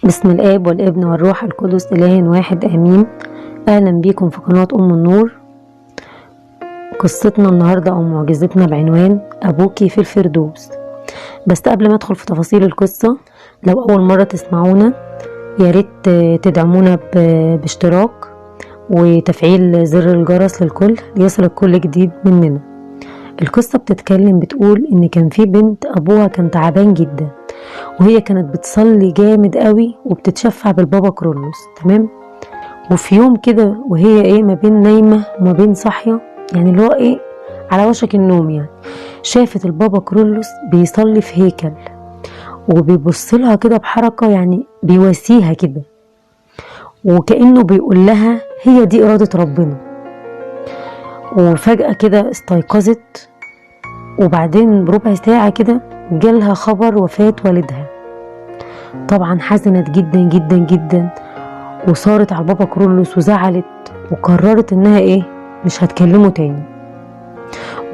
بسم الآب والابن والروح القدس إله واحد آمين. أهلا بيكم في قناة أم النور. قصتنا النهاردة أو معجزتنا بعنوان أبوكي في الفردوس. بس قبل ما أدخل في تفاصيل القصة، لو أول مرة تسمعونا ياريت تدعمونا باشتراك وتفعيل زر الجرس للكل ليصل كل جديد مننا. القصة بتقول إن كان في بنت أبوها كان تعبان جدا، وهي كانت بتصلي جامد قوي وبتتشفع بالبابا كرولوس. تمام. وفي يوم كده وهي ما بين نايمة وما بين صاحية، يعني اللي هو على وشك النوم، يعني شافت البابا كرولوس بيصلي في هيكل وبيبص لها كده بحركة، يعني بيواسيها كده وكأنه بيقول لها هي دي إرادة ربنا. وفجأة كده استيقظت، وبعدين بربع ساعة كده جالها خبر وفاة والدها. طبعا حزنت جدا جدا جدا، وصارت على البابا كرولوس وزعلت وقررت انها مش هتكلمه تاني،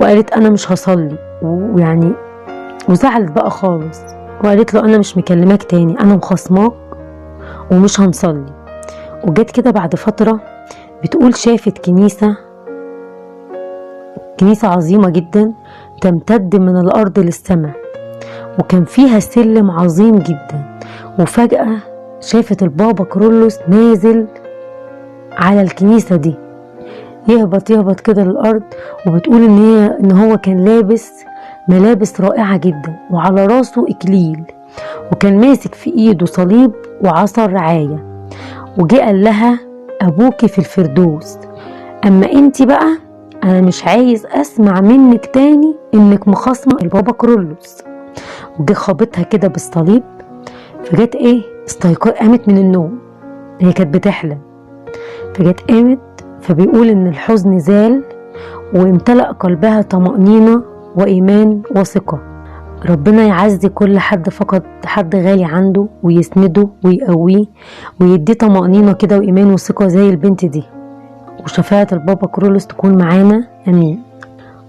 وقالت انا مش هصلي، ويعني وزعلت بقى خالص، وقالت له انا مش مكلماك تاني، انا مخصماك ومش هنصلي. وجت كده بعد فترة بتقول شافت كنيسة عظيمة جدا تمتد من الارض للسماء، وكان فيها سلم عظيم جدا. وفجأة شافت البابا كرولوس نازل على الكنيسة دي، يهبط كده للأرض. وبتقول إن هو كان لابس ملابس رائعة جدا، وعلى راسه إكليل، وكان ماسك في إيده صليب وعصا رعاية. وجاء قال لها أبوكي في الفردوس، أما أنت بقى أنا مش عايز أسمع منك تاني إنك مخاصمة البابا كرولوس. وجه خابطها كده بالصليب، فجت قامت من النوم، هي كانت بتحلم، فجت قامت. فبيقول ان الحزن زال وامتلأ قلبها طمأنينة وإيمان وثقة. ربنا يعزي كل حد فقد حد غالي عنده، ويسنده ويقويه ويديه طمأنينة كده وإيمان وثقة زي البنت دي. وشفاعة البابا كرولوس تكون معانا، أمين.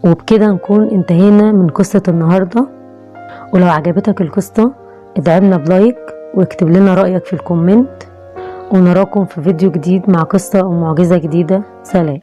وبكده نكون انتهينا من قصة النهاردة. ولو عجبتك القصة ادعمنا بلايك واكتب لنا رأيك في الكومنت، ونراكم في فيديو جديد مع قصة أو معجزة جديدة. سلام.